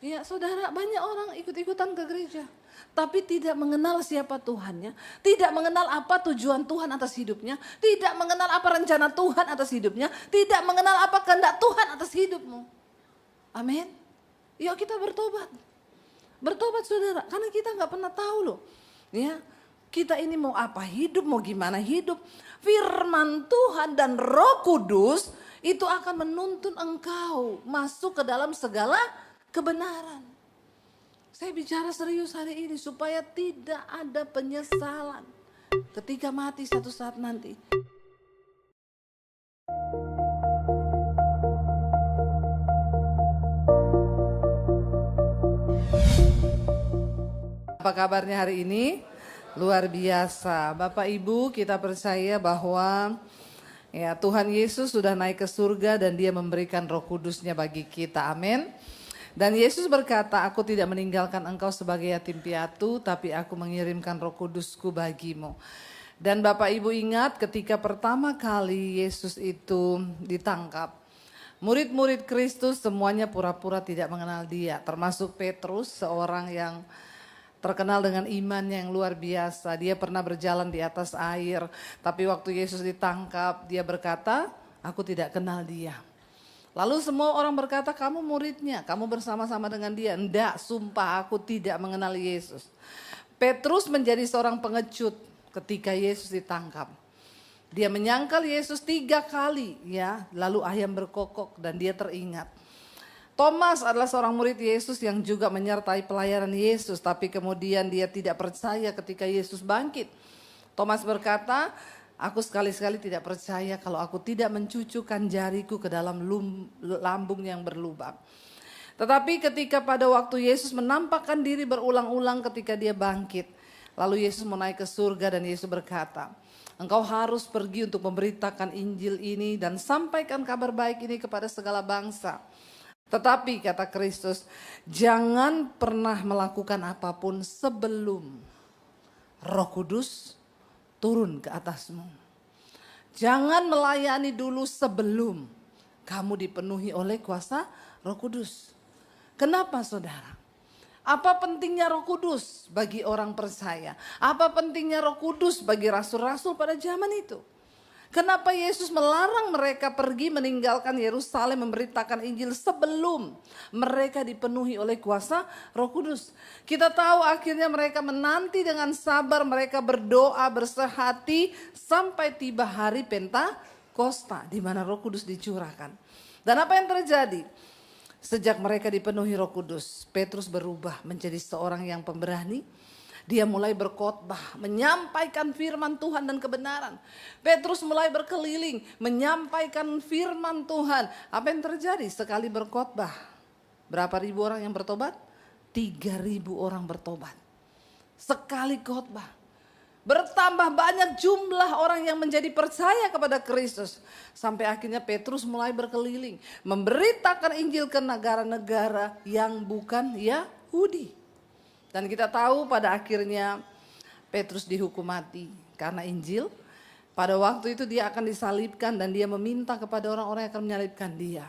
Ya saudara, banyak orang ikut-ikutan ke gereja. Tapi tidak mengenal siapa Tuhannya. Tidak mengenal apa tujuan Tuhan atas hidupnya. Tidak mengenal apa rencana Tuhan atas hidupnya. Tidak mengenal apa kehendak Tuhan atas hidupmu. Amin. Yuk kita bertobat. Bertobat saudara, karena kita gak pernah tahu loh. Ya, kita ini mau apa hidup, mau gimana hidup. Firman Tuhan dan Roh Kudus itu akan menuntun engkau masuk ke dalam segala kebenaran. Saya bicara serius hari ini supaya tidak ada penyesalan ketika mati satu saat nanti. Apa kabarnya hari ini? Luar biasa. Bapak Ibu, kita percaya bahwa ya Tuhan Yesus sudah naik ke surga dan Dia memberikan Roh Kudus-Nya bagi kita. Amin. Dan Yesus berkata, aku tidak meninggalkan engkau sebagai yatim piatu, tapi aku mengirimkan Roh Kudus-Ku bagimu. Dan Bapak Ibu ingat ketika pertama kali Yesus itu ditangkap, murid-murid Kristus semuanya pura-pura tidak mengenal Dia, termasuk Petrus, seorang yang terkenal dengan imannya yang luar biasa. Dia pernah berjalan di atas air, tapi waktu Yesus ditangkap, dia berkata, aku tidak kenal Dia. Lalu semua orang berkata, kamu muridnya, kamu bersama-sama dengan Dia. Enggak, sumpah aku tidak mengenal Yesus. Petrus menjadi seorang pengecut ketika Yesus ditangkap. Dia menyangkal Yesus 3 kali, ya. Lalu ayam berkokok dan dia teringat. Thomas adalah seorang murid Yesus yang juga menyertai pelayanan Yesus, tapi kemudian dia tidak percaya ketika Yesus bangkit. Thomas berkata, aku sekali-sekali tidak percaya kalau aku tidak mencucukkan jariku ke dalam lambung yang berlubang. Tetapi ketika pada waktu Yesus menampakkan diri berulang-ulang ketika dia bangkit, lalu Yesus mau naik ke surga dan Yesus berkata, engkau harus pergi untuk memberitakan Injil ini dan sampaikan kabar baik ini kepada segala bangsa. Tetapi kata Kristus, jangan pernah melakukan apapun sebelum Roh Kudus turun ke atasmu. Jangan melayani dulu sebelum kamu dipenuhi oleh kuasa Roh Kudus. Kenapa saudara? Apa pentingnya Roh Kudus bagi orang percaya? Apa pentingnya Roh Kudus bagi rasul-rasul pada zaman itu? Kenapa Yesus melarang mereka pergi meninggalkan Yerusalem memberitakan Injil sebelum mereka dipenuhi oleh kuasa Roh Kudus? Kita tahu akhirnya mereka menanti dengan sabar, mereka berdoa bersehati sampai tiba hari Pentakosta di mana Roh Kudus dicurahkan. Dan apa yang terjadi? Sejak mereka dipenuhi Roh Kudus, Petrus berubah menjadi seorang yang pemberani. Dia mulai berkhotbah, menyampaikan firman Tuhan dan kebenaran. Petrus mulai berkeliling, menyampaikan firman Tuhan. Apa yang terjadi sekali berkhotbah? Berapa ribu orang yang bertobat? 3.000 orang bertobat. Sekali khotbah. Bertambah banyak jumlah orang yang menjadi percaya kepada Kristus. Sampai akhirnya Petrus mulai berkeliling, memberitakan Injil ke negara-negara yang bukan Yahudi. Dan kita tahu pada akhirnya Petrus dihukum mati karena Injil. Pada waktu itu dia akan disalibkan dan dia meminta kepada orang-orang yang akan menyalibkan dia.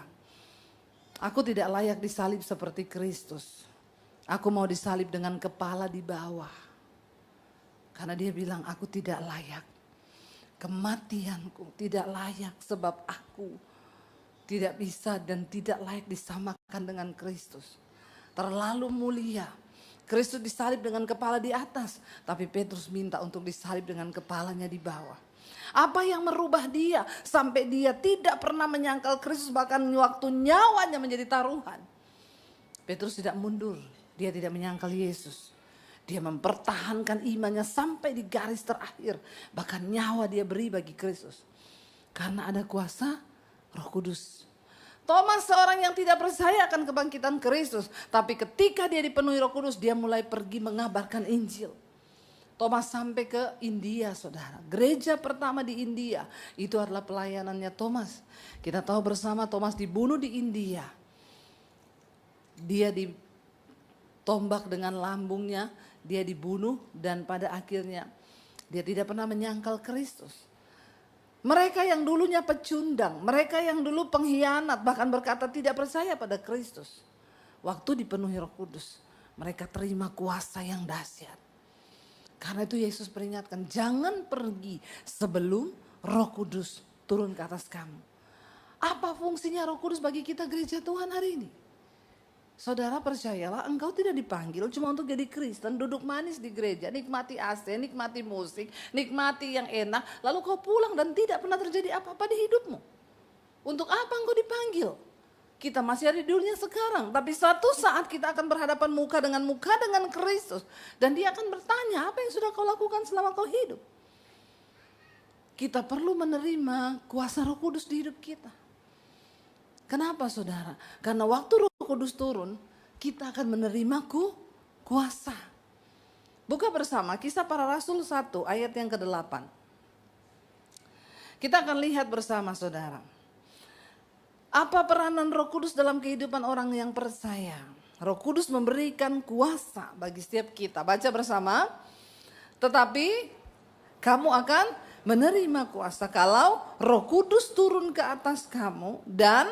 Aku tidak layak disalib seperti Kristus. Aku mau disalib dengan kepala di bawah. Karena dia bilang aku tidak layak. Kematianku tidak layak sebab aku tidak bisa dan tidak layak disamakan dengan Kristus. Terlalu mulia. Kristus disalib dengan kepala di atas, tapi Petrus minta untuk disalib dengan kepalanya di bawah. Apa yang merubah dia sampai dia tidak pernah menyangkal Kristus, bahkan waktu nyawanya menjadi taruhan? Petrus tidak mundur, dia tidak menyangkal Yesus. Dia mempertahankan imannya sampai di garis terakhir, bahkan nyawa dia beri bagi Kristus. Karena ada kuasa Roh Kudus. Thomas seorang yang tidak percaya akan kebangkitan Kristus. Tapi ketika dia dipenuhi Roh Kudus, dia mulai pergi mengabarkan Injil. Thomas sampai ke India, saudara. Gereja pertama di India, itu adalah pelayanannya Thomas. Kita tahu bersama Thomas dibunuh di India. Dia ditombak dengan lambungnya, dia dibunuh dan pada akhirnya dia tidak pernah menyangkal Kristus. Mereka yang dulunya pecundang, mereka yang dulu pengkhianat, bahkan berkata tidak percaya pada Kristus. waktu dipenuhi Roh Kudus, mereka terima kuasa yang dahsyat. Karena itu Yesus peringatkan, jangan pergi sebelum Roh Kudus turun ke atas kamu. Apa fungsinya Roh Kudus bagi kita gereja Tuhan hari ini? Saudara percayalah, engkau tidak dipanggil cuma untuk jadi Kristen, duduk manis di gereja, nikmati AC, nikmati musik, nikmati yang enak, lalu kau pulang dan tidak pernah terjadi apa-apa di hidupmu. Untuk apa engkau dipanggil? Kita masih ada di dunia sekarang, tapi suatu saat kita akan berhadapan muka dengan Kristus. Dan dia akan bertanya, apa yang sudah kau lakukan selama kau hidup? Kita perlu menerima kuasa Roh Kudus di hidup kita. Kenapa saudara? Karena waktu Roh Kudus turun, kita akan menerima kuasa. Buka bersama Kisah Para Rasul 1 ayat yang ke-8. Kita akan lihat bersama saudara. Apa peranan Roh Kudus dalam kehidupan orang yang percaya? Roh Kudus memberikan kuasa bagi setiap kita. Baca bersama. Tetapi kamu akan menerima kuasa kalau Roh Kudus turun ke atas kamu dan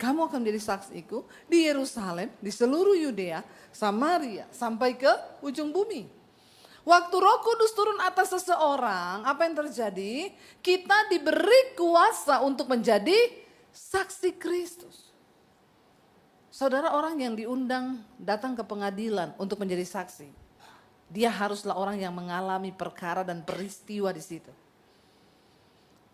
kamu akan menjadi saksiku di Yerusalem, di seluruh Yudea, Samaria, sampai ke ujung bumi. Waktu Roh Kudus turun atas seseorang, apa yang terjadi? Kita diberi kuasa untuk menjadi saksi Kristus. Saudara, orang yang diundang datang ke pengadilan untuk menjadi saksi, dia haruslah orang yang mengalami perkara dan peristiwa di situ.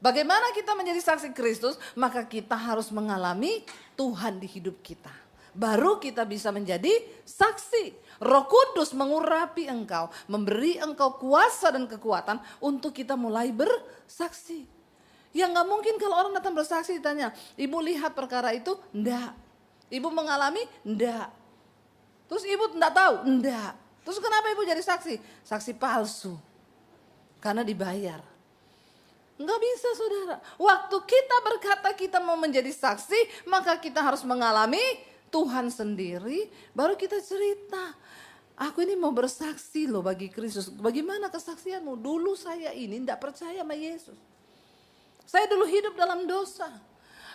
Bagaimana kita menjadi saksi Kristus? Maka kita harus mengalami Tuhan di hidup kita. Baru kita bisa menjadi saksi. Roh Kudus mengurapi engkau, memberi engkau kuasa dan kekuatan untuk kita mulai bersaksi. Ya gak mungkin kalau orang datang bersaksi ditanya, ibu lihat perkara itu? Enggak. Ibu mengalami? Enggak. Terus ibu enggak tahu? Enggak. Terus kenapa ibu jadi saksi? Saksi palsu. Karena dibayar. Enggak bisa saudara. Waktu kita berkata kita mau menjadi saksi, maka kita harus mengalami Tuhan sendiri. Baru kita cerita. Aku ini mau bersaksi loh bagi Kristus. Bagaimana kesaksianmu? Dulu saya ini enggak percaya sama Yesus. Saya dulu hidup dalam dosa.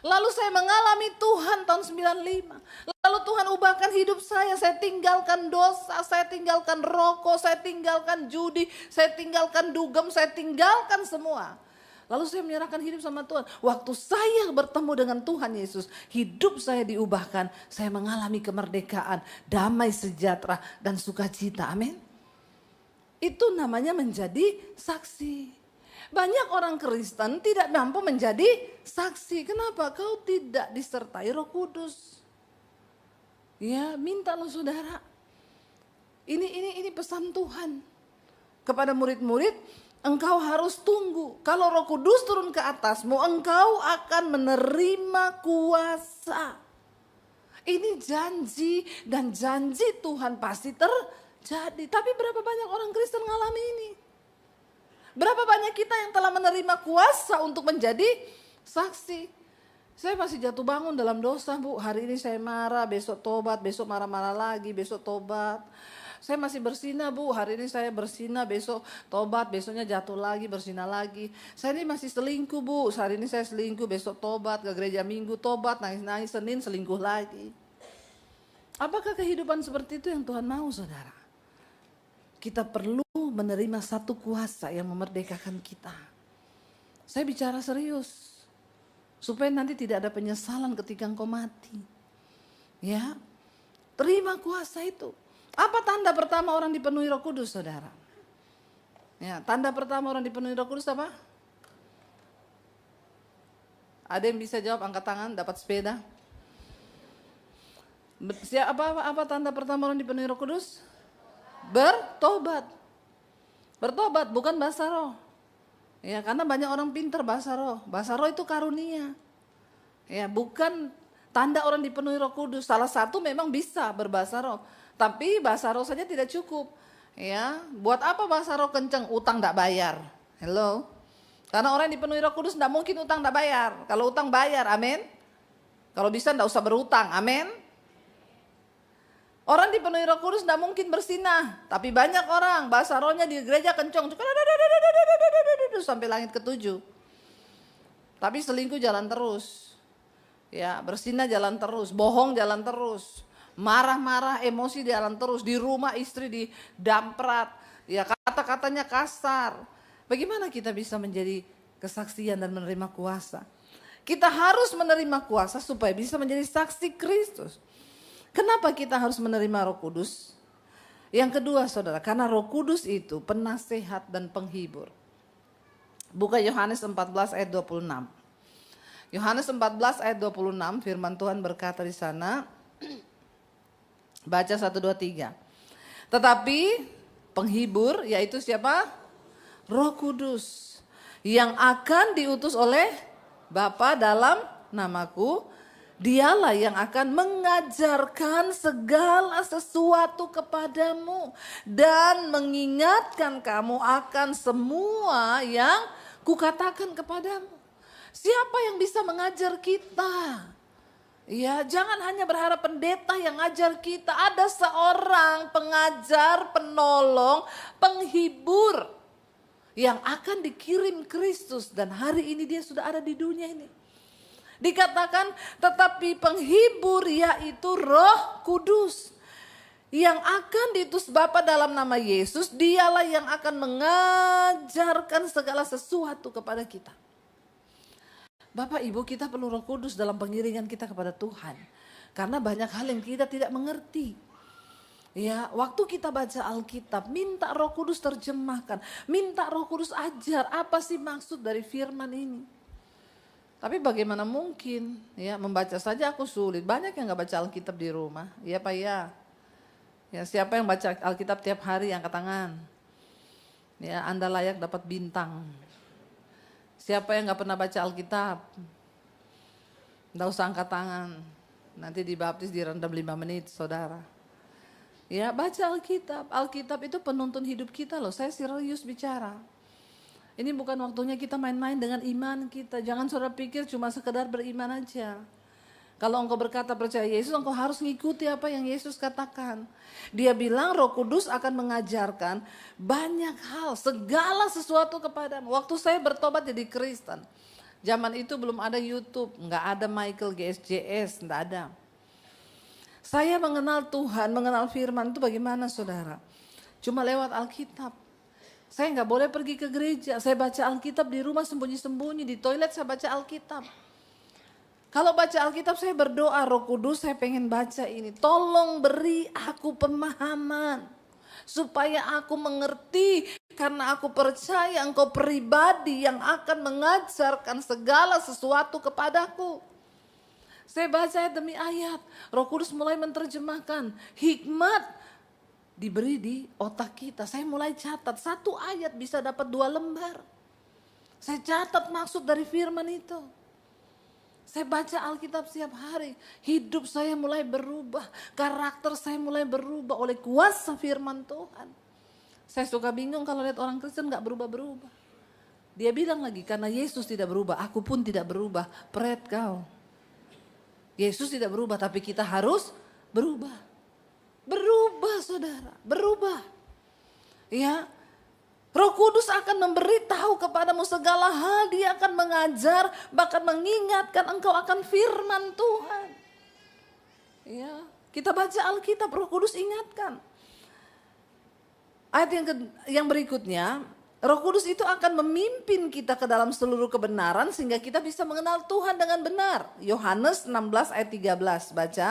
Lalu saya mengalami Tuhan tahun 95. Lalu Tuhan ubahkan hidup saya. Saya tinggalkan dosa, saya tinggalkan rokok, saya tinggalkan judi, saya tinggalkan dugem, saya tinggalkan semua. Lalu saya menyerahkan hidup sama Tuhan. Waktu saya bertemu dengan Tuhan Yesus, hidup saya diubahkan. Saya mengalami kemerdekaan, damai sejahtera dan sukacita. Amin. Itu namanya menjadi saksi. Banyak orang Kristen tidak mampu menjadi saksi. Kenapa? Kau tidak disertai Roh Kudus. Ya, minta loh saudara. Ini pesan Tuhan kepada murid-murid. Engkau harus tunggu. Kalau Roh Kudus turun ke atasmu, engkau akan menerima kuasa. Ini janji dan janji Tuhan pasti terjadi. Tapi berapa banyak orang Kristen ngalami ini? Berapa banyak kita yang telah menerima kuasa untuk menjadi saksi? Saya masih jatuh bangun dalam dosa, Bu. Hari ini saya marah, besok tobat, besok marah-marah lagi, besok tobat. Saya masih bersinah, Bu. Hari ini saya bersinah, besok tobat, besoknya jatuh lagi, bersinah lagi. Saya ini masih selingkuh, Bu. Hari ini saya selingkuh, besok tobat, ke gereja minggu tobat, nangis-nangis, Senin selingkuh lagi. Apakah kehidupan seperti itu yang Tuhan mau, saudara? Kita perlu menerima satu kuasa yang memerdekakan kita. Saya bicara serius. Supaya nanti tidak ada penyesalan ketika engkau mati. Ya, terima kuasa itu. Apa tanda pertama orang dipenuhi Roh Kudus, saudara? Ya, tanda pertama orang dipenuhi Roh Kudus apa? Ada yang bisa jawab, angkat tangan, dapat sepeda. Apa tanda pertama orang dipenuhi Roh Kudus? Bertobat. Bertobat bukan bahasa roh. Ya, karena banyak orang pintar bahasa roh. Bahasa roh itu karunia. Ya, bukan tanda orang dipenuhi Roh Kudus. Salah satu memang bisa berbahasa roh. Tapi bahasa roh saja tidak cukup. Ya, buat apa bahasa roh kenceng? Utang tidak bayar. Hello. Karena orang yang dipenuhi Roh Kudus tidak mungkin utang tidak bayar. Kalau utang bayar, amin. Kalau bisa tidak usah berutang, amin. Orang dipenuhi Roh Kudus tidak mungkin bersinah. Tapi banyak orang bahasa rohnya di gereja kencang. Sampai langit ketujuh. Tapi selingkuh jalan terus. Ya, bersinah jalan terus. Bohong jalan terus. Marah-marah, emosi jalan terus. Di rumah istri didamprat. Ya, kata-katanya kasar. Bagaimana kita bisa menjadi kesaksian dan menerima kuasa? Kita harus menerima kuasa supaya bisa menjadi saksi Kristus. Kenapa kita harus menerima Roh Kudus? Yang kedua saudara, karena Roh Kudus itu penasehat dan penghibur. Buka Yohanes 14 ayat 26. Yohanes 14 ayat 26 firman Tuhan berkata di sana. Baca 1, 2, 3. Tetapi penghibur yaitu siapa? Roh Kudus. Yang akan diutus oleh Bapa dalam namaku. Dialah yang akan mengajarkan segala sesuatu kepadamu. Dan mengingatkan kamu akan semua yang kukatakan kepadamu. Siapa yang bisa mengajar kita? Ya, jangan hanya berharap pendeta yang ngajar kita. Ada seorang pengajar, penolong, penghibur yang akan dikirim Kristus. Dan hari ini dia sudah ada di dunia ini. Dikatakan tetapi penghibur yaitu Roh Kudus. Yang akan diutus Bapa dalam nama Yesus. Dialah yang akan mengajarkan segala sesuatu kepada kita. Bapak Ibu, kita perlu Roh Kudus dalam pengiringan kita kepada Tuhan. Karena banyak hal yang kita tidak mengerti. Ya, waktu kita baca Alkitab, minta Roh Kudus terjemahkan, minta Roh Kudus ajar apa sih maksud dari firman ini. Tapi bagaimana mungkin, ya, membaca saja aku sulit. Banyak yang nggak baca Alkitab di rumah, ya Pak ya. Ya, siapa yang baca Alkitab tiap hari angkat tangan. Ya, Anda layak dapat bintang. Siapa yang gak pernah baca Alkitab? Nggak usah angkat tangan. Nanti dibaptis direndam 5 menit saudara. Ya, baca Alkitab. Alkitab itu penuntun hidup kita loh. Saya serius bicara. Ini bukan waktunya kita main-main dengan iman kita. Jangan saudara pikir cuma sekedar beriman aja. Kalau engkau berkata percaya Yesus, engkau harus ngikuti apa yang Yesus katakan. Dia bilang Roh Kudus akan mengajarkan banyak hal, segala sesuatu kepadamu. Waktu saya bertobat jadi Kristen, zaman itu belum ada YouTube, nggak ada Michael GSJS, nggak ada. Saya mengenal Tuhan, mengenal firman itu bagaimana saudara? Cuma lewat Alkitab. Saya nggak boleh pergi ke gereja, saya baca Alkitab di rumah sembunyi-sembunyi, di toilet saya baca Alkitab. Kalau baca Alkitab saya berdoa, Roh Kudus saya pengen baca ini. Tolong beri aku pemahaman. Supaya aku mengerti. Karena aku percaya engkau pribadi yang akan mengajarkan segala sesuatu kepadaku. Saya baca ayat demi ayat. Roh Kudus mulai menerjemahkan. Hikmat diberi di otak kita. Saya mulai catat. 1 ayat bisa dapat 2 lembar. Saya catat maksud dari firman itu. Saya baca Alkitab setiap hari, hidup saya mulai berubah, karakter saya mulai berubah oleh kuasa firman Tuhan. Saya suka bingung kalau lihat orang Kristen gak berubah-berubah. Dia bilang lagi, karena Yesus tidak berubah, aku pun tidak berubah, pret kau. Yesus tidak berubah, tapi kita harus berubah. Berubah saudara, berubah. Ya. Roh Kudus akan memberitahu kepadamu segala hal. Dia akan mengajar, bahkan mengingatkan engkau akan firman Tuhan. Ya, kita baca Alkitab, Roh Kudus ingatkan. Ayat yang berikutnya, Roh Kudus itu akan memimpin kita ke dalam seluruh kebenaran sehingga kita bisa mengenal Tuhan dengan benar. Yohanes 16 ayat 13, baca.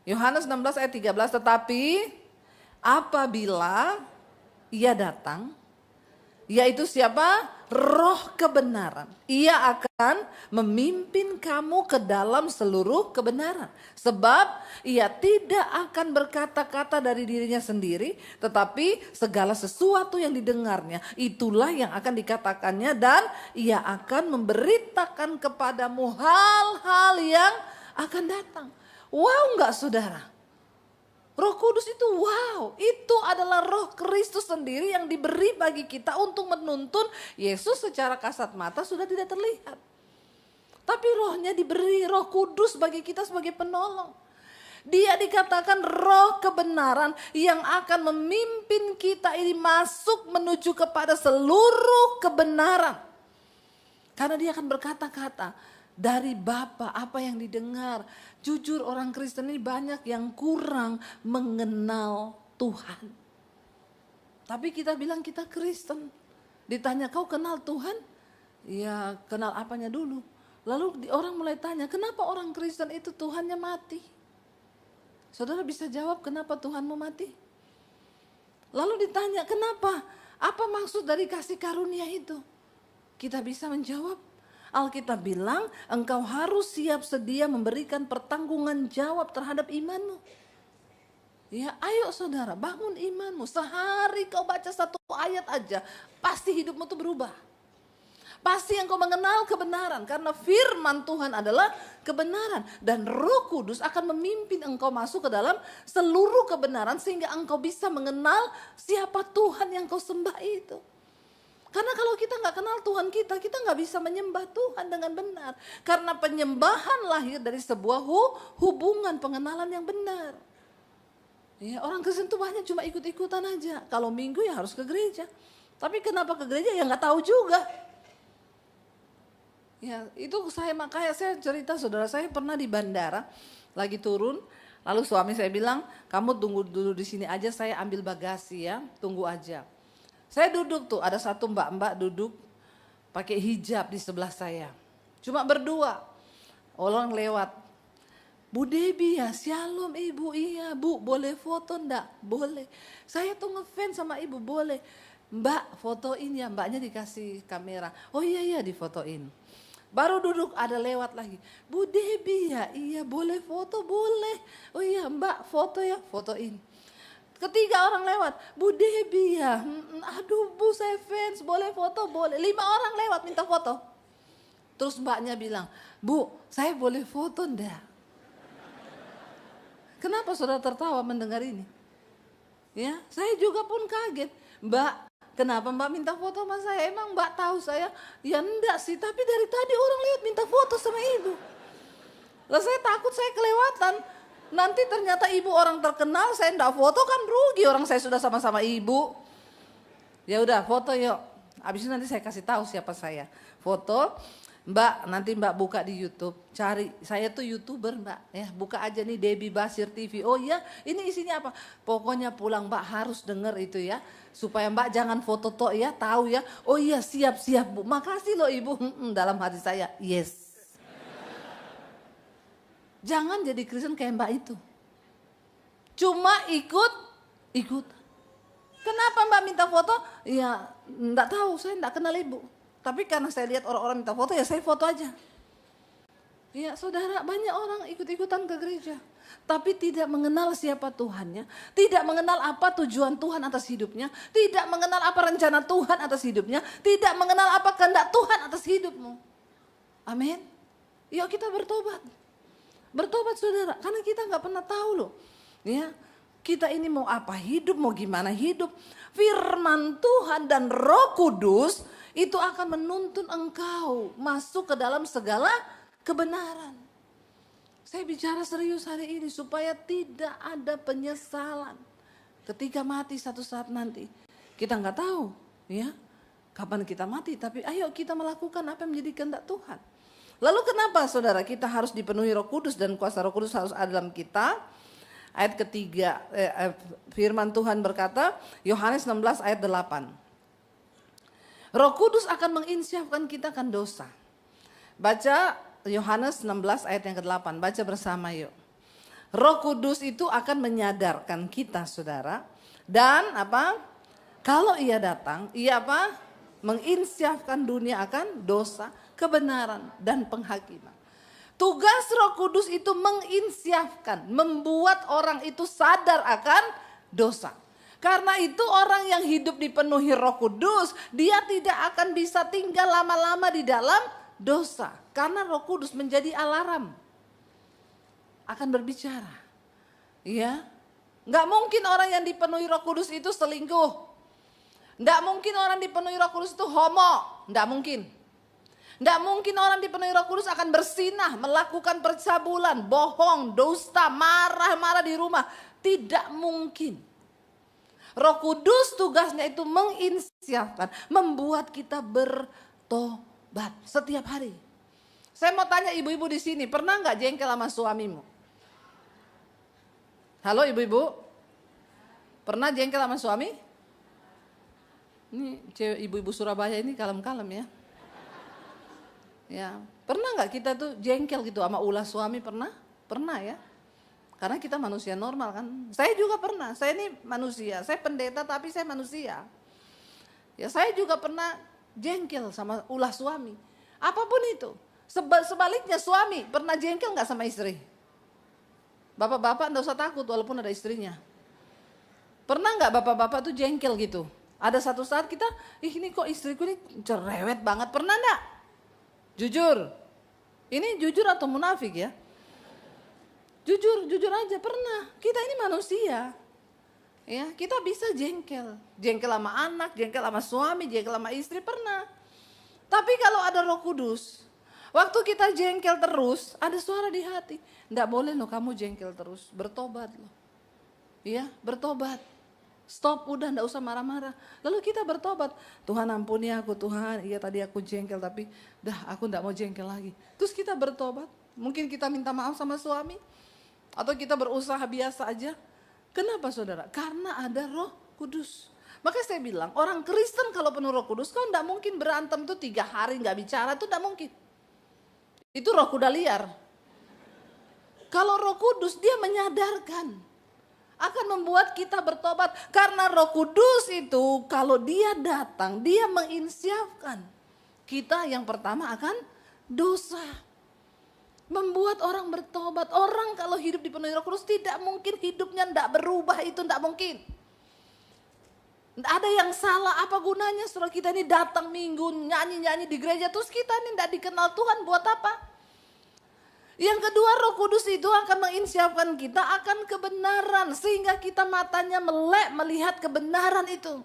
Yohanes 16 ayat 13, tetapi apabila Ia datang, yaitu siapa? Roh kebenaran. Ia akan memimpin kamu ke dalam seluruh kebenaran. Sebab ia tidak akan berkata-kata dari dirinya sendiri, tetapi segala sesuatu yang didengarnya, itulah yang akan dikatakannya dan ia akan memberitakan kepadamu hal-hal yang akan datang. Wow enggak saudara? Roh Kudus itu wow, itu adalah Roh Kristus sendiri yang diberi bagi kita untuk menuntun. Yesus secara kasat mata sudah tidak terlihat. Tapi rohnya diberi, Roh Kudus bagi kita sebagai penolong. Dia dikatakan roh kebenaran yang akan memimpin kita ini masuk menuju kepada seluruh kebenaran. Karena dia akan berkata-kata, dari Bapa, apa yang didengar. Jujur orang Kristen ini banyak yang kurang mengenal Tuhan. Tapi kita bilang kita Kristen. Ditanya kau kenal Tuhan? Ya kenal apanya dulu. Lalu orang mulai tanya, kenapa orang Kristen itu Tuhannya mati? Saudara bisa jawab kenapa Tuhanmu mati? Lalu ditanya kenapa? Apa maksud dari kasih karunia itu? Kita bisa menjawab. Alkitab bilang engkau harus siap sedia memberikan pertanggungan jawab terhadap imanmu. Ya ayo saudara bangun imanmu. Sehari kau baca satu ayat aja pasti hidupmu tuh berubah. Pasti engkau mengenal kebenaran karena firman Tuhan adalah kebenaran. Dan Roh Kudus akan memimpin engkau masuk ke dalam seluruh kebenaran sehingga engkau bisa mengenal siapa Tuhan yang kau sembah itu. Karena kalau kita nggak kenal Tuhan kita nggak bisa menyembah Tuhan dengan benar. Karena penyembahan lahir dari sebuah hubungan pengenalan yang benar. Ya, orang Kristen tuh banyak cuma ikut-ikutan aja. Kalau minggu ya harus ke gereja. Tapi kenapa ke gereja ya nggak tahu juga. Ya itu makanya saya cerita saudara saya pernah di bandara lagi turun. Lalu suami saya bilang kamu tunggu dulu di sini aja saya ambil bagasi ya tunggu aja. Saya duduk tuh, ada satu mbak-mbak duduk pakai hijab di sebelah saya. Cuma berdua, orang lewat. Bu Debbie ya, shalom ibu, iya bu, boleh foto enggak? Boleh. Saya tuh ngefans sama ibu, boleh. Mbak fotoin ya, mbaknya dikasih kamera. Oh iya difotoin. Baru duduk ada lewat lagi. Bu Debbie ya, iya boleh foto, boleh. Oh iya mbak foto ya, fotoin. Ketiga orang lewat, Bu Debbie ya, aduh bu saya fans, boleh foto, boleh. 5 orang lewat minta foto. Terus mbaknya bilang, bu saya boleh foto enggak? Kenapa saudara tertawa mendengar ini? Ya, saya juga pun kaget. Mbak, kenapa mbak minta foto sama saya? Emang mbak tahu saya? Ya enggak sih, tapi dari tadi orang lewat minta foto sama ibu. Lah saya takut saya kelewatan. Nanti ternyata ibu orang terkenal, saya enggak foto kan rugi orang saya sudah sama-sama ibu. Ya udah foto yuk. Habis itu nanti saya kasih tahu siapa saya. Foto, Mbak nanti Mbak buka di YouTube. Cari, saya tuh YouTuber Mbak. Ya buka aja nih Debbie Basir TV. Oh iya ini isinya apa? Pokoknya pulang Mbak harus denger itu ya. Supaya Mbak jangan foto tok ya, tahu ya. Oh iya siap Bu. Makasih loh ibu. Dalam hati saya, yes. Jangan jadi Kristen kayak mbak itu. Cuma ikut. Kenapa mbak minta foto? Ya enggak tahu, saya enggak kenal ibu. Tapi karena saya lihat orang-orang minta foto ya saya foto aja. Ya saudara banyak orang ikut-ikutan ke gereja. Tapi tidak mengenal siapa Tuhannya. Tidak mengenal apa tujuan Tuhan atas hidupnya. Tidak mengenal apa rencana Tuhan atas hidupnya. Tidak mengenal apa kehendak Tuhan atas hidupmu. Amin. Yuk kita bertobat. Bertobat saudara, karena kita nggak pernah tahu loh, ya kita ini mau apa hidup, mau gimana hidup. Firman Tuhan dan Roh Kudus itu akan menuntun engkau masuk ke dalam segala kebenaran. Saya bicara serius hari ini supaya tidak ada penyesalan ketika mati satu saat nanti. Kita nggak tahu, ya kapan kita mati, tapi ayo kita melakukan apa yang menjadi kehendak Tuhan. Lalu kenapa saudara kita harus dipenuhi Roh Kudus dan kuasa Roh Kudus harus ada dalam kita? Ayat ketiga, firman Tuhan berkata, Yohanes 16 ayat 8. Roh Kudus akan menginsyafkan kita akan dosa. Baca Yohanes 16 ayat yang ke-8, baca bersama yuk. Roh Kudus itu akan menyadarkan kita saudara. Dan apa? Kalau ia datang, ia apa? Menginsyafkan dunia akan dosa, kebenaran dan penghakiman. Tugas Roh Kudus itu menginsyafkan, membuat orang itu sadar akan dosa. Karena itu orang yang hidup dipenuhi Roh Kudus, dia tidak akan bisa tinggal lama-lama di dalam dosa. Karena Roh Kudus menjadi alarm. Akan berbicara. Ya. Enggak mungkin orang yang dipenuhi Roh Kudus itu selingkuh. Enggak mungkin orang dipenuhi Roh Kudus itu homo. Enggak mungkin. Tidak mungkin orang dipenuhi Roh Kudus akan bersinah, melakukan percabulan, bohong, dusta, marah-marah di rumah. Tidak mungkin. Roh Kudus tugasnya itu menginsyafkan, membuat kita bertobat setiap hari. Saya mau tanya ibu-ibu di sini, pernah nggak jengkel sama suamimu? Halo ibu-ibu, pernah jengkel sama suami? Ini cewek ibu-ibu Surabaya ini kalem-kalem ya. Ya, pernah nggak kita tuh jengkel gitu sama ulah suami, pernah? Pernah ya. Karena kita manusia normal kan. Saya juga pernah, saya ini manusia, saya pendeta tapi saya manusia. Ya saya juga pernah jengkel sama ulah suami. Apapun itu. Sebaliknya suami pernah jengkel nggak sama istri? Bapak-bapak nggak usah takut walaupun ada istrinya. Pernah nggak bapak-bapak tuh jengkel gitu? Ada satu saat kita, ini kok istriku ini cerewet banget, pernah nggak? Jujur, ini jujur atau munafik ya? Jujur aja pernah. Kita ini manusia, ya kita bisa jengkel sama anak, jengkel sama suami, jengkel sama istri pernah. Tapi kalau ada Roh Kudus, waktu kita jengkel terus, ada suara di hati, nggak boleh loh kamu jengkel terus, bertobat loh, ya bertobat. Stop, udah nggak usah marah-marah. Lalu kita bertobat, Tuhan ampuni aku Tuhan, iya tadi aku jengkel tapi dah aku nggak mau jengkel lagi. Terus kita bertobat, mungkin kita minta maaf sama suami, atau kita berusaha biasa aja. Kenapa saudara? Karena ada Roh Kudus. Makanya saya bilang orang Kristen kalau penuh Roh Kudus, kau nggak mungkin berantem tuh 3 hari nggak bicara, itu nggak mungkin. Itu roh kuda liar. Kalau Roh Kudus dia menyadarkan, akan membuat kita bertobat. Karena Roh Kudus itu kalau dia datang, dia menginsyafkan kita yang pertama akan dosa. Membuat orang bertobat. Orang kalau hidup dipenuhi Roh Kudus tidak mungkin hidupnya tidak berubah, itu tidak mungkin. Tidak ada yang salah, apa gunanya saudara kita ini datang minggu nyanyi-nyanyi di gereja terus kita ini tidak dikenal Tuhan, buat apa? Yang kedua, Roh Kudus itu akan menginsyafkan kita akan kebenaran. Sehingga kita matanya melek melihat kebenaran itu.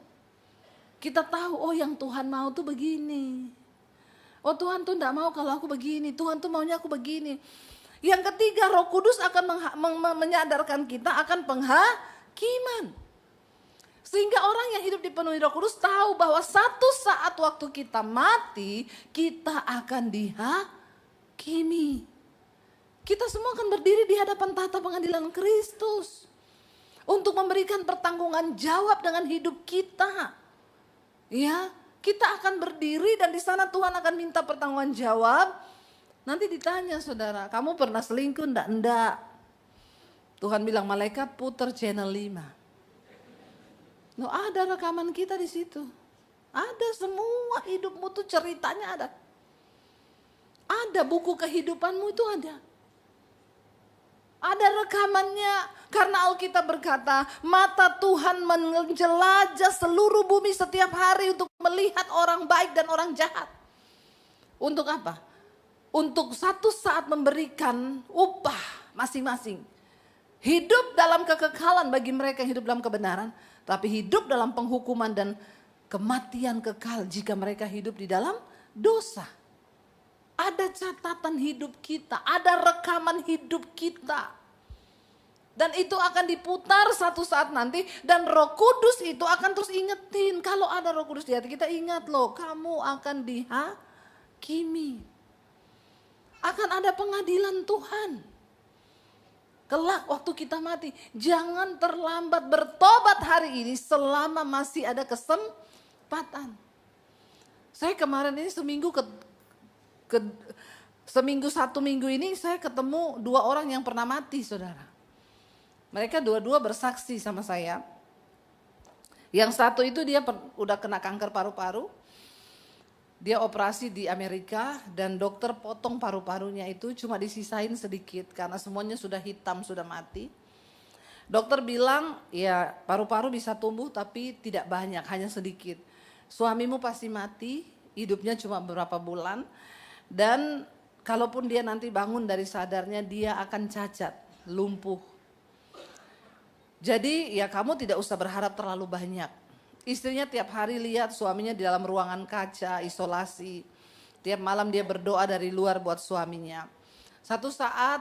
Kita tahu, oh yang Tuhan mau tuh begini. Oh Tuhan tuh enggak mau kalau aku begini. Tuhan tuh maunya aku begini. Yang ketiga, Roh Kudus akan menyadarkan kita akan penghakiman. Sehingga orang yang hidup dipenuhi Roh Kudus tahu bahwa satu saat waktu kita mati, kita akan dihakimi. Kita semua akan berdiri di hadapan tahta pengadilan Kristus untuk memberikan pertanggungan jawab dengan hidup kita. Ya, kita akan berdiri dan di sana Tuhan akan minta pertanggungan jawab. Nanti ditanya saudara, kamu pernah selingkuh enggak? Enggak. Tuhan bilang malaikat putar channel 5. No, ada rekaman kita di situ. Ada semua hidupmu tuh ceritanya ada. Ada buku kehidupanmu itu ada. Ada rekamannya, karena Alkitab berkata, mata Tuhan menjelajah seluruh bumi setiap hari untuk melihat orang baik dan orang jahat. Untuk apa? Untuk satu saat memberikan upah masing-masing. Hidup dalam kekekalan bagi mereka yang hidup dalam kebenaran, tapi hidup dalam penghukuman dan kematian kekal jika mereka hidup di dalam dosa. Ada catatan hidup kita, ada rekaman hidup kita. Dan itu akan diputar satu saat nanti. Dan Roh Kudus itu akan terus ingetin. Kalau ada Roh Kudus di hati kita, ingat loh, kamu akan dihakimi. Akan ada pengadilan Tuhan. Kelak waktu kita mati, jangan terlambat bertobat hari ini selama masih ada kesempatan. Saya kemarin ini satu minggu ini saya ketemu 2 orang yang pernah mati saudara. Mereka dua-dua bersaksi sama saya. Yang satu itu dia udah kena kanker paru-paru. Dia operasi di Amerika dan dokter potong paru-parunya itu cuma disisain sedikit karena semuanya sudah hitam, sudah mati. Dokter bilang ya paru-paru bisa tumbuh tapi tidak banyak, hanya sedikit. Suamimu pasti mati, hidupnya cuma beberapa bulan. Dan kalaupun dia nanti bangun dari sadarnya, dia akan cacat, lumpuh. Jadi ya kamu tidak usah berharap terlalu banyak. Istrinya tiap hari lihat suaminya di dalam ruangan kaca, isolasi. Tiap malam dia berdoa dari luar buat suaminya. Satu saat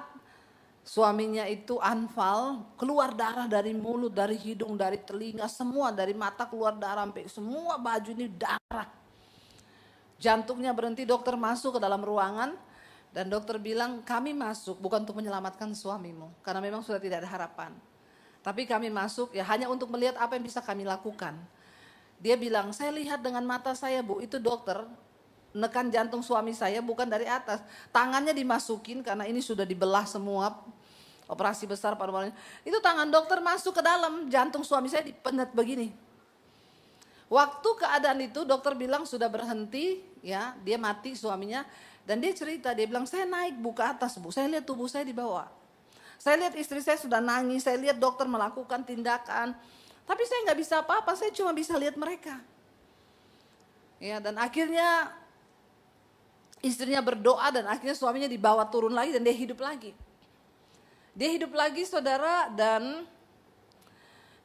suaminya itu anfal, keluar darah dari mulut, dari hidung, dari telinga, semua dari mata keluar darah, sampai semua baju ini darah. Jantungnya berhenti, dokter masuk ke dalam ruangan Dan dokter bilang kami masuk bukan untuk menyelamatkan suamimu, karena memang sudah tidak ada harapan. Tapi kami masuk ya hanya untuk melihat apa yang bisa kami lakukan. Dia bilang, saya lihat dengan mata saya Bu, itu dokter menekan jantung suami saya bukan dari atas. Tangannya dimasukin karena ini sudah dibelah semua, operasi besar paru-parunya. Itu tangan dokter masuk ke dalam jantung suami saya, dipenet begini. Waktu keadaan itu dokter bilang sudah berhenti, ya dia mati suaminya. Dan dia cerita, dia bilang saya naik Bu ke atas Bu, saya lihat tubuh saya di bawah. Saya lihat istri saya sudah nangis, saya lihat dokter melakukan tindakan. Tapi saya nggak bisa apa-apa, saya cuma bisa lihat mereka. Ya, dan akhirnya istrinya berdoa dan akhirnya suaminya dibawa turun lagi dan dia hidup lagi. Dia hidup lagi saudara, dan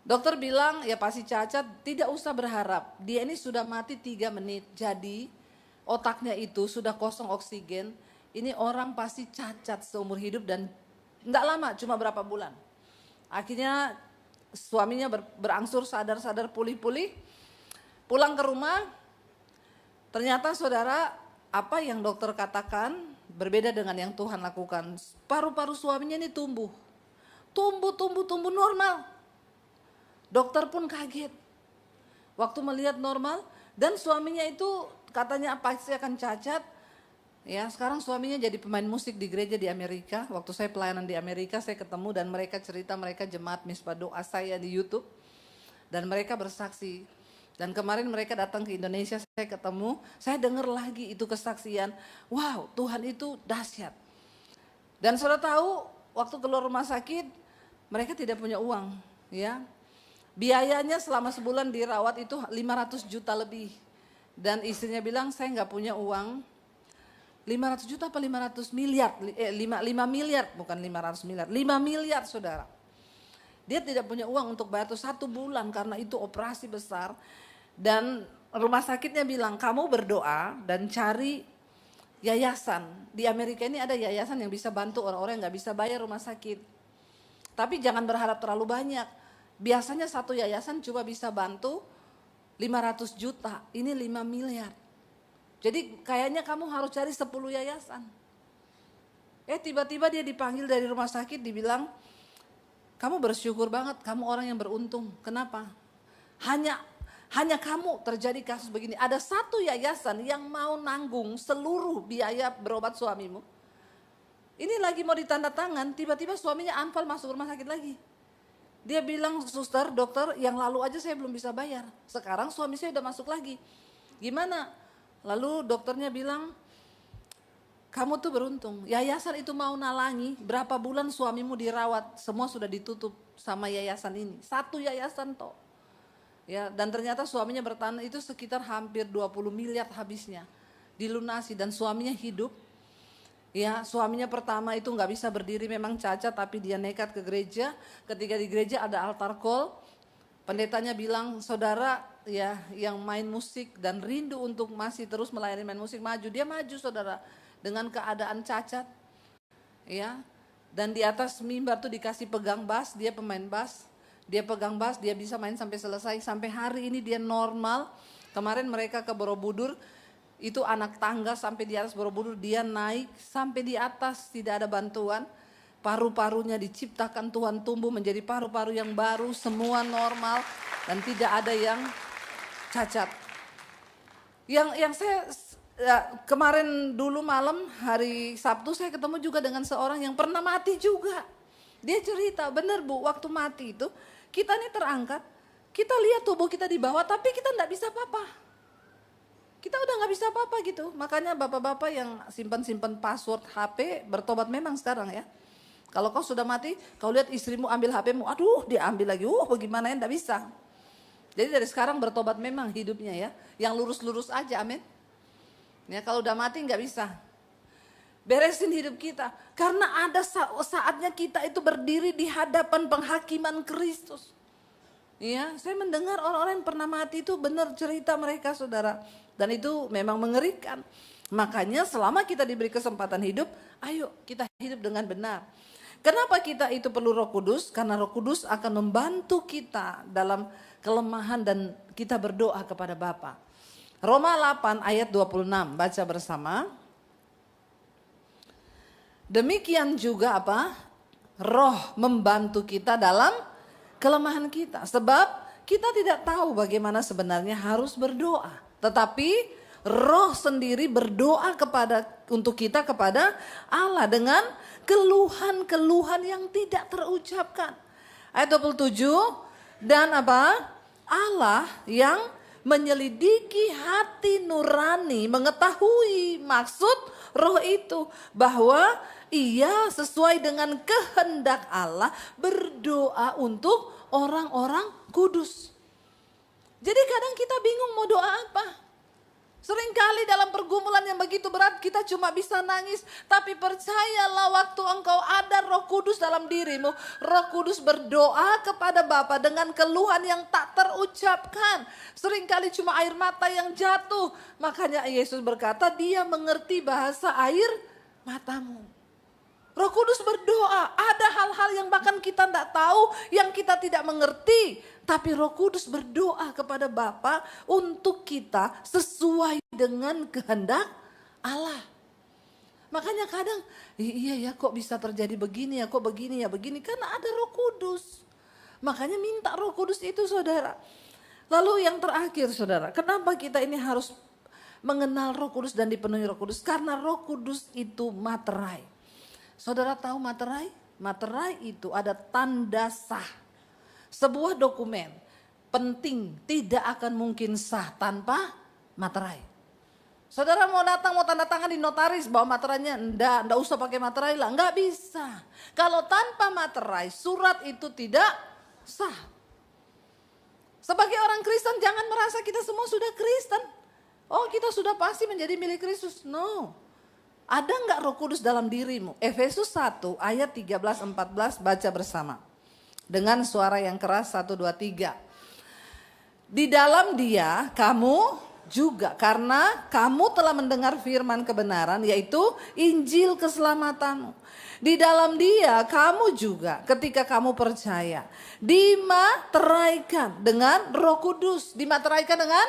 dokter bilang ya pasti cacat, tidak usah berharap. Dia ini sudah mati 3 menit, jadi otaknya itu sudah kosong oksigen. Ini orang pasti cacat seumur hidup dan enggak lama, cuma berapa bulan. Akhirnya suaminya berangsur sadar-sadar, pulih-pulih. Pulang ke rumah, ternyata saudara, apa yang dokter katakan berbeda dengan yang Tuhan lakukan. Paru-paru suaminya ini tumbuh normal. Dokter pun kaget waktu melihat normal, dan suaminya itu katanya pasti akan cacat. Ya, sekarang suaminya jadi pemain musik di gereja di Amerika. Waktu saya pelayanan di Amerika, saya ketemu dan mereka cerita, mereka jemaat Misbah Doa saya di YouTube. Dan mereka bersaksi. Dan kemarin mereka datang ke Indonesia, saya ketemu, saya dengar lagi itu kesaksian. Wow, Tuhan itu dahsyat. Dan saudara tahu, waktu keluar rumah sakit, mereka tidak punya uang. Ya, biayanya selama sebulan dirawat itu 500 juta lebih. Dan istrinya bilang, saya nggak punya uang. 500 juta apa 500 miliar? 5 miliar, bukan 500 miliar. 5 miliar saudara. Dia tidak punya uang untuk bayar itu 1 bulan karena itu operasi besar. Dan rumah sakitnya bilang, kamu berdoa dan cari yayasan. Di Amerika ini ada yayasan yang bisa bantu orang-orang yang nggak bisa bayar rumah sakit. Tapi jangan berharap terlalu banyak. Biasanya satu yayasan cuma bisa bantu 500 juta, ini 5 miliar. Jadi kayaknya kamu harus cari 10 yayasan. Tiba-tiba dia dipanggil dari rumah sakit, dibilang, kamu bersyukur banget, kamu orang yang beruntung. Kenapa? Hanya kamu terjadi kasus begini. Ada satu yayasan yang mau nanggung seluruh biaya berobat suamimu. Ini lagi mau ditanda tangan, tiba-tiba suaminya anfal masuk rumah sakit lagi. Dia bilang, suster, dokter, yang lalu aja saya belum bisa bayar. Sekarang suami saya udah masuk lagi. Gimana? Lalu dokternya bilang, kamu tuh beruntung. Yayasan itu mau nalangi, berapa bulan suamimu dirawat, semua sudah ditutup sama yayasan ini. Satu yayasan toh. Ya, dan ternyata suaminya bertahan itu sekitar hampir 20 miliar habisnya. Dilunasi dan suaminya hidup. Ya, suaminya pertama itu nggak bisa berdiri, memang cacat, tapi dia nekat ke gereja. Ketika di gereja ada altar call, pendetanya bilang, saudara ya yang main musik dan rindu untuk masih terus melayani main musik, maju. Dia maju saudara dengan keadaan cacat. Ya, dan di atas mimbar tuh dikasih pegang bass, dia pemain bass. Dia pegang bass, dia bisa main sampai selesai. Sampai hari ini dia normal. Kemarin mereka ke Borobudur. Itu anak tangga sampai di atas Borobudur, dia naik sampai di atas, tidak ada bantuan. Paru-parunya diciptakan Tuhan tumbuh menjadi paru-paru yang baru, semua normal dan tidak ada yang cacat. Yang saya kemarin dulu malam hari Sabtu saya ketemu juga dengan seorang yang pernah mati juga. Dia cerita, benar Bu, waktu mati itu kita ini terangkat, kita lihat tubuh kita di bawah tapi kita enggak bisa apa-apa. Kita udah gak bisa apa-apa gitu. Makanya bapak-bapak yang simpan-simpan password HP bertobat memang sekarang ya. Kalau kau sudah mati, kau lihat istrimu ambil HPmu, aduh dia ambil lagi, bagaimana ya, gak bisa. Jadi dari sekarang bertobat memang hidupnya ya. Yang lurus-lurus aja, amin. Ya, kalau udah mati gak bisa. Beresin hidup kita. Karena ada saatnya kita itu berdiri di hadapan penghakiman Kristus. Ya, saya mendengar orang-orang yang pernah mati itu benar cerita mereka saudara. Dan itu memang mengerikan. Makanya selama kita diberi kesempatan hidup, ayo kita hidup dengan benar. Kenapa kita itu perlu Roh Kudus? Karena Roh Kudus akan membantu kita dalam kelemahan dan kita berdoa kepada Bapa. Roma 8 ayat 26, baca bersama. Demikian juga apa? Roh membantu kita dalam kelemahan kita. Sebab kita tidak tahu bagaimana sebenarnya harus berdoa. Tetapi Roh sendiri berdoa untuk kita kepada Allah dengan keluhan-keluhan yang tidak terucapkan. Ayat 27, dan apa? Allah yang menyelidiki hati nurani, mengetahui maksud Roh itu, bahwa ia sesuai dengan kehendak Allah berdoa untuk orang-orang kudus. Jadi kadang kita bingung mau doa apa. Seringkali dalam pergumulan yang begitu berat kita cuma bisa nangis. Tapi percayalah, waktu engkau ada Roh Kudus dalam dirimu, Roh Kudus berdoa kepada Bapa dengan keluhan yang tak terucapkan. Seringkali cuma air mata yang jatuh. Makanya Yesus berkata, Dia mengerti bahasa air matamu. Roh Kudus berdoa, ada hal-hal yang bahkan kita tidak tahu, yang kita tidak mengerti. Tapi Roh Kudus berdoa kepada Bapa untuk kita sesuai dengan kehendak Allah. Makanya kadang, iya ya kok bisa terjadi begini ya, kok begini ya begini. Karena ada Roh Kudus. Makanya minta Roh Kudus itu, saudara. Lalu yang terakhir, saudara, kenapa kita ini harus mengenal Roh Kudus dan dipenuhi Roh Kudus? Karena Roh Kudus itu materai. Saudara tahu materai? Materai itu ada tanda sah. Sebuah dokumen penting tidak akan mungkin sah tanpa materai. Saudara mau datang, mau tanda tangan di notaris, bawa materainya, enggak usah pakai materai lah, enggak bisa. Kalau tanpa materai, surat itu tidak sah. Sebagai orang Kristen jangan merasa kita semua sudah Kristen. Oh, kita sudah pasti menjadi milik Kristus. No. Ada enggak Roh Kudus dalam dirimu? Efesus 1 ayat 13-14 baca bersama. Dengan suara yang keras, 1, 2, 3. Di dalam Dia kamu juga, karena kamu telah mendengar firman kebenaran, yaitu Injil keselamatanmu. Di dalam Dia kamu juga ketika kamu percaya dimateraikan dengan Roh Kudus. Dimateraikan dengan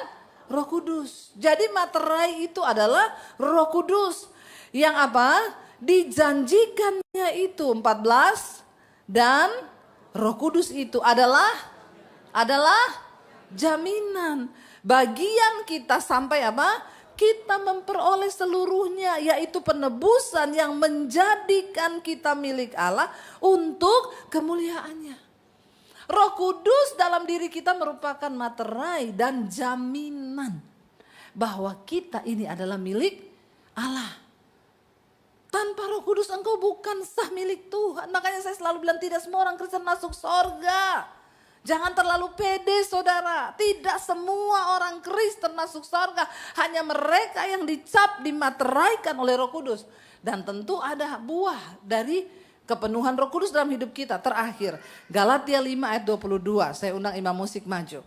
Roh Kudus. Jadi materai itu adalah Roh Kudus. Yang apa? Dijanjikannya itu 14, dan Roh Kudus itu adalah jaminan bagian kita sampai apa? Kita memperoleh seluruhnya, yaitu penebusan yang menjadikan kita milik Allah untuk kemuliaannya. Roh Kudus dalam diri kita merupakan materai dan jaminan bahwa kita ini adalah milik Allah. Tanpa Roh Kudus engkau bukan sah milik Tuhan. Makanya saya selalu bilang tidak semua orang Kristen masuk sorga. Jangan terlalu pede, saudara. Tidak semua orang Kristen masuk sorga. Hanya mereka yang dicap, dimateraikan oleh Roh Kudus. Dan tentu ada buah dari kepenuhan Roh Kudus dalam hidup kita. Terakhir, Galatia 5 ayat 22. Saya undang imam musik maju.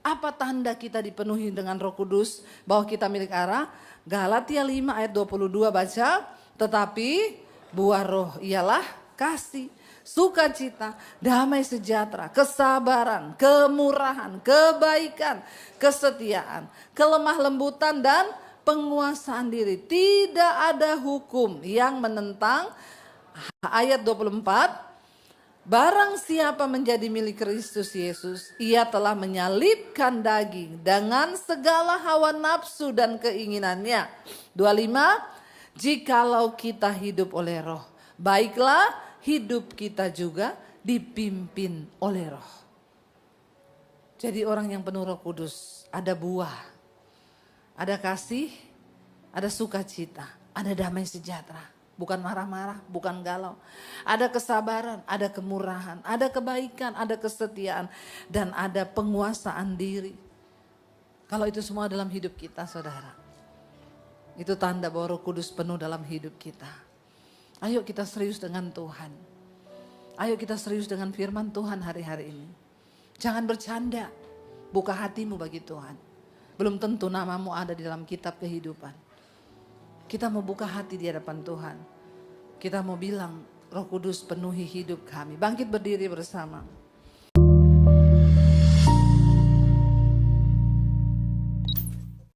Apa tanda kita dipenuhi dengan Roh Kudus bahwa kita milik Allah? Galatia 5 ayat 22 baca. Tetapi buah roh ialah kasih, sukacita, damai sejahtera, kesabaran, kemurahan, kebaikan, kesetiaan, kelemah lembutan, dan penguasaan diri. Tidak ada hukum yang menentang. Ayat 24. Barang siapa menjadi milik Kristus Yesus, ia telah menyalibkan daging dengan segala hawa nafsu dan keinginannya. 25. Jikalau kita hidup oleh Roh, baiklah hidup kita juga dipimpin oleh Roh. Jadi orang yang penuh Roh Kudus ada buah, ada kasih, ada sukacita, ada damai sejahtera. Bukan marah-marah, bukan galau. Ada kesabaran, ada kemurahan, ada kebaikan, ada kesetiaan, dan ada penguasaan diri. Kalau itu semua dalam hidup kita, saudara, itu tanda bahwa Roh Kudus penuh dalam hidup kita. Ayo kita serius dengan Tuhan. Ayo kita serius dengan firman Tuhan hari-hari ini. Jangan bercanda. Buka hatimu bagi Tuhan. Belum tentu namamu ada di dalam kitab kehidupan. Kita mau buka hati di hadapan Tuhan. Kita mau bilang, Roh Kudus penuhi hidup kami. Bangkit berdiri bersama.